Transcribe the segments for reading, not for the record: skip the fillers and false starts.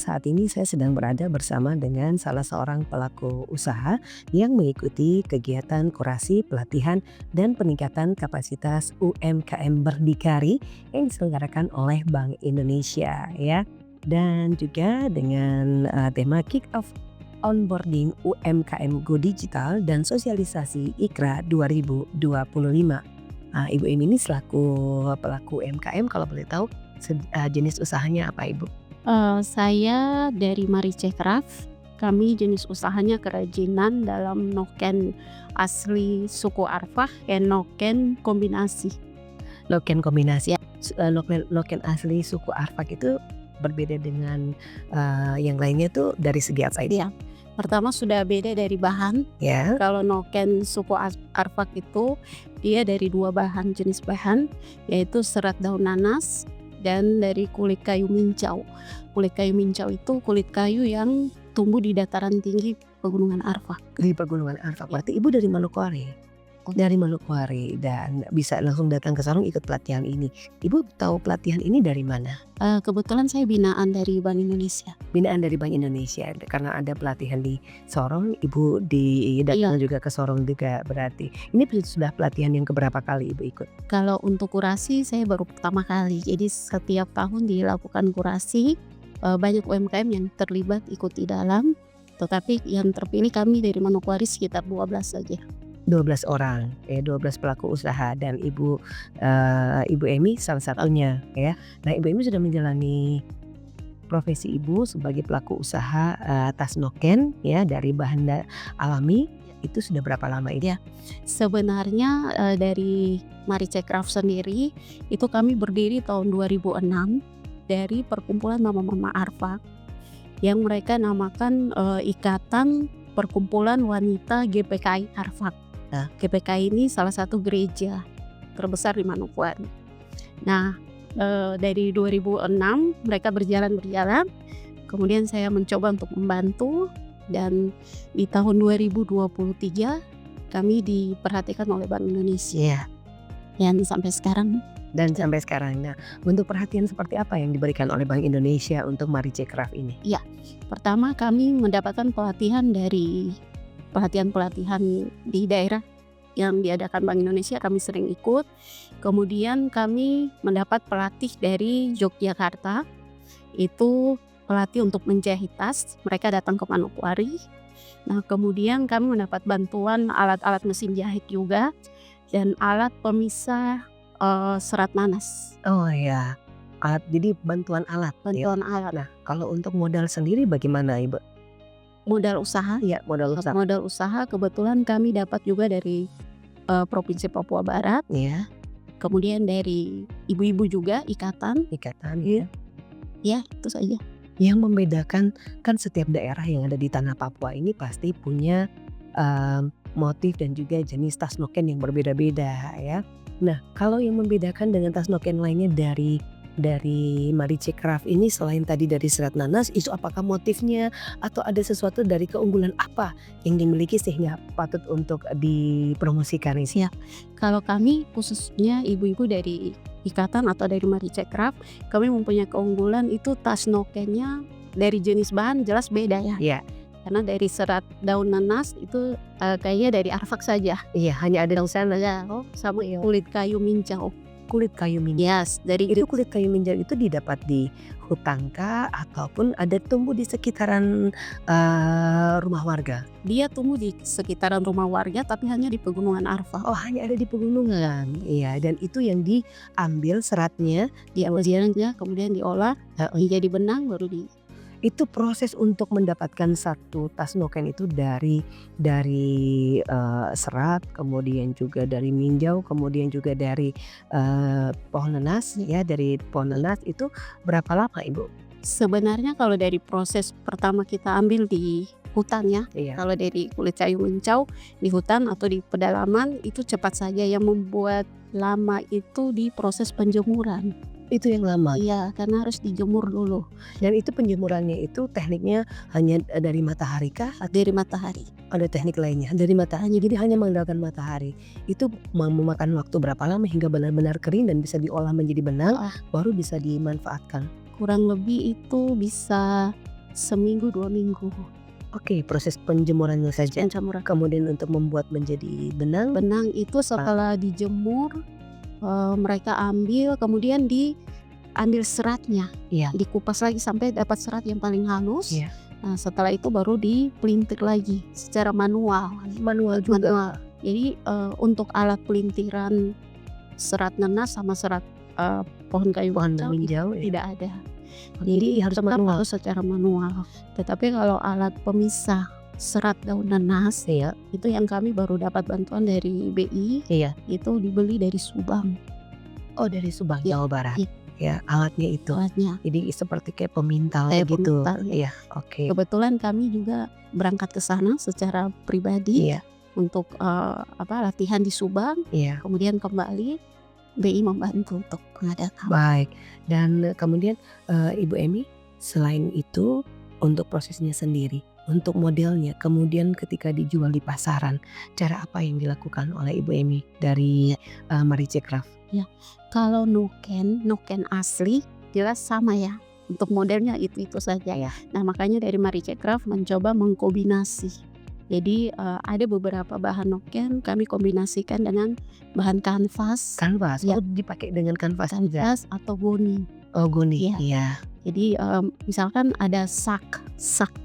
saat ini saya sedang berada bersama dengan salah seorang pelaku usaha yang mengikuti kegiatan kurasi, pelatihan, dan peningkatan kapasitas UMKM Berdikari yang diselenggarakan oleh Bank Indonesia ya. Dan juga dengan tema Kick Off Onboarding UMKM Go Digital dan Sosialisasi IKRA 2025. Ibu Emi ini selaku pelaku UMKM kalau boleh tahu jenis usahanya apa Ibu? Saya dari Marice Craft. Kami jenis usahanya kerajinan dalam noken asli suku Arfak dan noken kombinasi. Noken kombinasi, noken asli suku Arfak itu berbeda dengan yang lainnya tuh dari segi apa ini? Iya. Pertama sudah beda dari bahan. Ya. Kalau noken suku Arfak itu dia dari 2 jenis bahan, yaitu serat daun nanas dan dari kulit kayu mincau. Kulit kayu mincau itu kulit kayu yang tumbuh di dataran tinggi Pegunungan Arfak. Di Pegunungan Arfak, berarti Ibu dari Manokwari? Dari Manokwari dan bisa langsung datang ke Sorong ikut pelatihan ini. Ibu tahu pelatihan ini dari mana? Kebetulan saya binaan dari Bank Indonesia. Binaan dari Bank Indonesia, karena ada pelatihan di Sorong, Ibu datang juga ke Sorong juga berarti. Ini sudah pelatihan yang keberapa kali Ibu ikut? Kalau untuk kurasi saya baru pertama kali. Jadi setiap tahun dilakukan kurasi, banyak UMKM yang terlibat ikut di dalam. Tetapi yang terpilih kami dari Manokwari sekitar 12 saja. 12 orang, 12 pelaku usaha dan Ibu Emi salah satunya ya. Nah, Ibu Emi sudah menjalani profesi Ibu sebagai pelaku usaha tas noken ya dari bahan alami itu sudah berapa lama ini? Ya, sebenarnya dari Marice Craft sendiri itu kami berdiri tahun 2006 dari perkumpulan mama-mama Arfak yang mereka namakan Ikatan Perkumpulan Wanita GPKI Arfak. Nah, GPKI ini salah satu gereja terbesar di Manokwari. Nah, dari 2006 mereka berjalan, kemudian saya mencoba untuk membantu dan di tahun 2023 kami diperhatikan oleh Bank Indonesia. Dan sampai sekarang. Nah, untuk perhatian seperti apa yang diberikan oleh Bank Indonesia untuk Marice Craft ini? Iya, pertama kami mendapatkan pelatihan di daerah yang diadakan Bank Indonesia, kami sering ikut. Kemudian kami mendapat pelatih dari Yogyakarta, itu pelatih untuk menjahit tas, mereka datang ke Manokwari. Nah, kemudian kami mendapat bantuan alat-alat mesin jahit juga dan alat pemisah serat nanas. Oh ya, jadi bantuan alat. Alat. Nah, kalau untuk modal sendiri bagaimana Ibu? Modal usaha? Ya, modal usaha kebetulan kami dapat juga dari Provinsi Papua Barat. Ya. Kemudian dari ibu-ibu juga ikatan. Ya. Ya, itu saja. Yang membedakan kan setiap daerah yang ada di tanah Papua ini pasti punya motif dan juga jenis tas noken yang berbeda-beda ya. Nah, kalau yang membedakan dengan tas noken lainnya dari Marice Craft ini selain tadi dari serat nanas, itu apakah motifnya atau ada sesuatu dari keunggulan apa yang dimiliki sehingga patut untuk dipromosikan ini? Ya, kalau kami khususnya ibu-ibu dari ikatan atau dari Marice Craft, kami mempunyai keunggulan itu tas nokennya dari jenis bahan jelas beda ya. Iya. Karena dari serat daun nanas itu kayaknya dari Arfak saja. Iya, hanya ada di sana. Ya, sama kulit kayu mincau. Kulit kayu mincau. Yes, dari itu kulit kayu mincau itu didapat di hutan kah ataupun ada tumbuh di sekitaran rumah warga? Dia tumbuh di sekitaran rumah warga tapi hanya di Pegunungan Arfak. Oh, hanya ada di pegunungan. Iya, dan itu yang diambil seratnya, kemudian diolah menjadi benang baru itu proses untuk mendapatkan satu tas noken itu dari serat, kemudian juga dari minjau, kemudian juga dari pohon nanas ya, dari pohon nanas itu berapa lama Ibu? Sebenarnya kalau dari proses pertama kita ambil di hutan ya. Iya. Kalau dari kulit kayu mincau di hutan atau di pedalaman itu cepat saja. Yang membuat lama itu di proses penjemuran. Itu yang lama? Iya, karena harus dijemur dulu. Dan itu penjemurannya itu tekniknya hanya dari matahari kah? Dari matahari. Ada teknik lainnya dari matahari, jadi hanya mengandalkan matahari. Itu memakan waktu berapa lama hingga benar-benar kering dan bisa diolah menjadi benang baru bisa dimanfaatkan? Kurang lebih itu bisa seminggu 2 minggu. Oke, proses penjemurannya saja. Penjemuran. Kemudian untuk membuat menjadi benang. Benang itu setelah dijemur, mereka ambil, kemudian diambil seratnya, Iya. dikupas lagi sampai dapat serat yang paling halus. Iya. Nah, setelah itu baru dipelintir lagi secara manual. Manual juga. Manual. Jadi untuk alat pelintiran serat nanas sama serat pohon kayu hijau ya. tidak ada. Jadi harus tetap manual. harus secara manual. Tetapi kalau alat pemisah serat daun nanas Iya. itu yang kami baru dapat bantuan dari BI, Iya. itu dibeli dari Subang Oh, dari Subang, Iya. Jawa Barat. Iya. Ya, alatnya itu. alatnya. Jadi seperti kayak pemintal Kayak gitu. pemintal, Iya, oke. Kebetulan kami juga berangkat ke sana secara pribadi Iya. untuk latihan di Subang, Iya. kemudian kembali BI membantu untuk pengadaan. Baik. Dan kemudian Ibu Emi, selain itu untuk prosesnya sendiri, untuk modelnya, kemudian ketika dijual di pasaran, cara apa yang dilakukan oleh Ibu Emi dari Marice Craft? Kalau noken asli jelas sama ya. Untuk modelnya itu saja. Iya. Nah, makanya dari Marice Craft mencoba mengkombinasi. Jadi ada beberapa bahan noken kami kombinasikan dengan bahan kanvas Kanvas, Ya. dipakai dengan kanvas juga. atau goni. Oh, goni. Iya. Iya. Jadi misalkan ada sak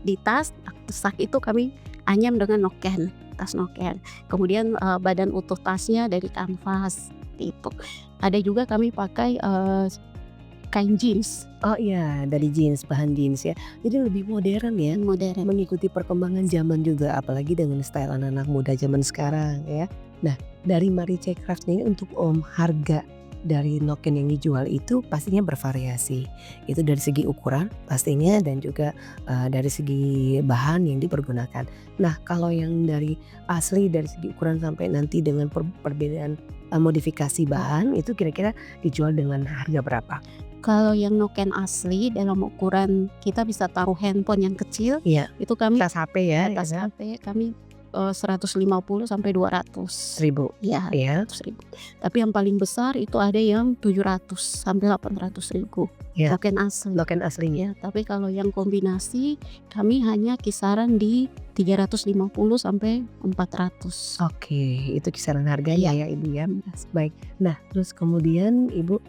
di tas, sak itu kami anyam dengan noken, tas noken. Kemudian badan utuh tasnya dari kanvas itu. Ada juga kami pakai kain jeans Oh iya, dari jeans, bahan jeans ya. Jadi lebih modern ya, modern. mengikuti perkembangan zaman juga, apalagi dengan style anak-anak muda zaman sekarang ya. Nah, dari Marice Craft ini untuk harga dari noken yang dijual itu pastinya bervariasi. Itu dari segi ukuran pastinya dan juga dari segi bahan yang dipergunakan. Nah, kalau yang dari asli dari segi ukuran sampai nanti dengan perbedaan modifikasi bahan itu kira-kira dijual dengan harga berapa? Kalau yang noken asli dalam ukuran kita bisa taruh handphone yang kecil, Iya. itu kami Tas HP ya, tas ya. HP kami 150 sampai 200. 1.000. Ya, Iya. 100.000. Tapi yang paling besar itu ada yang 700 sampai 800.000. Iya. Noken asli. Noken aslinya. Ya, tapi kalau yang kombinasi kami hanya kisaran di 350 sampai 400. Oke, itu kisaran harganya ya Ibu ya. Baik. Nah, terus kemudian Ibu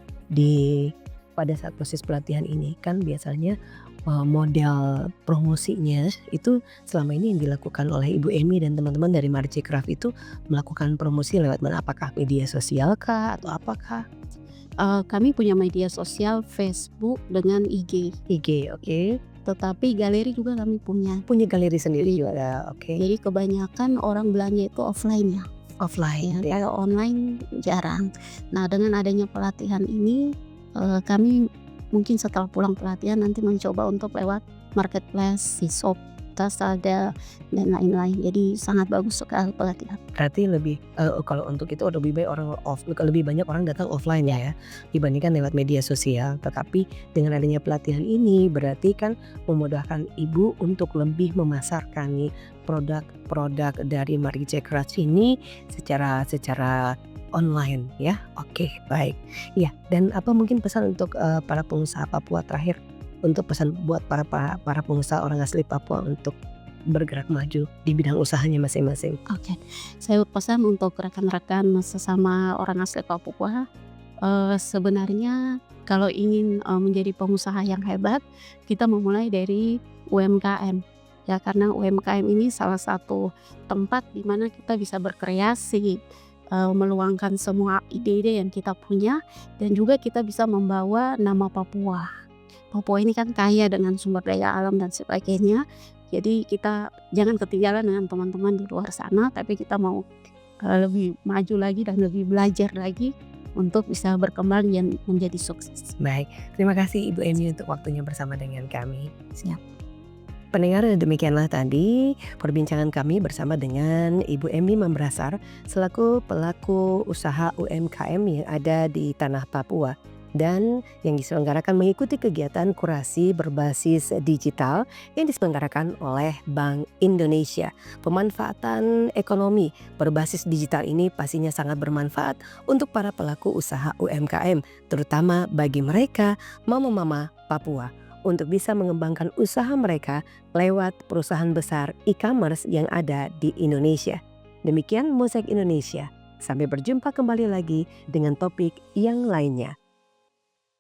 pada saat proses pelatihan ini kan biasanya model promosinya itu selama ini yang dilakukan oleh Ibu Emi dan teman-teman dari Marice Craft itu melakukan promosi lewat mana? Apakah media sosial kah atau apakah? Kami punya media sosial Facebook dengan IG. IG, oke. Tetapi galeri juga kami punya. Punya galeri sendiri juga, oke. Jadi kebanyakan orang belanja itu offline ya. Offline. Ya. Kalau online jarang. Nah, dengan adanya pelatihan ini kami mungkin setelah pulang pelatihan nanti mencoba untuk lewat marketplace, shop, Lazada dan lain-lain. Jadi sangat bagus sekali pelatihan. Berarti lebih kalau untuk itu lebih baik lebih banyak orang datang offline ya dibandingkan lewat media sosial. Tetapi dengan adanya pelatihan ini berarti kan memudahkan Ibu untuk lebih memasarkan nih produk-produk dari Marice Craft ini secara online ya. Oke, baik. Ya, dan apa mungkin pesan untuk para pengusaha Papua terakhir, untuk pesan buat para pengusaha orang asli Papua untuk bergerak maju di bidang usahanya masing-masing? Oke. Saya pesan untuk rekan-rekan sesama orang asli Papua, sebenarnya kalau ingin menjadi pengusaha yang hebat, kita memulai dari UMKM. Ya, karena UMKM ini salah satu tempat di mana kita bisa berkreasi, meluangkan semua ide-ide yang kita punya, dan juga kita bisa membawa nama Papua. Papua ini kan kaya dengan sumber daya alam dan sebagainya. Jadi kita jangan ketinggalan dengan teman-teman di luar sana, tapi kita mau lebih maju lagi dan lebih belajar lagi untuk bisa berkembang dan menjadi sukses. Baik, terima kasih Ibu Emi untuk waktunya bersama dengan kami. Siap. Pendengar, demikianlah tadi perbincangan kami bersama dengan Ibu Emi Mambrasar selaku pelaku usaha UMKM yang ada di tanah Papua dan yang diselenggarakan mengikuti kegiatan kurasi berbasis digital yang diselenggarakan oleh Bank Indonesia. Pemanfaatan ekonomi berbasis digital ini pastinya sangat bermanfaat untuk para pelaku usaha UMKM, terutama bagi mereka mama-mama Papua. untuk bisa mengembangkan usaha mereka lewat perusahaan besar e-commerce yang ada di Indonesia. Demikian Mosaik Indonesia. Sampai berjumpa kembali lagi dengan topik yang lainnya.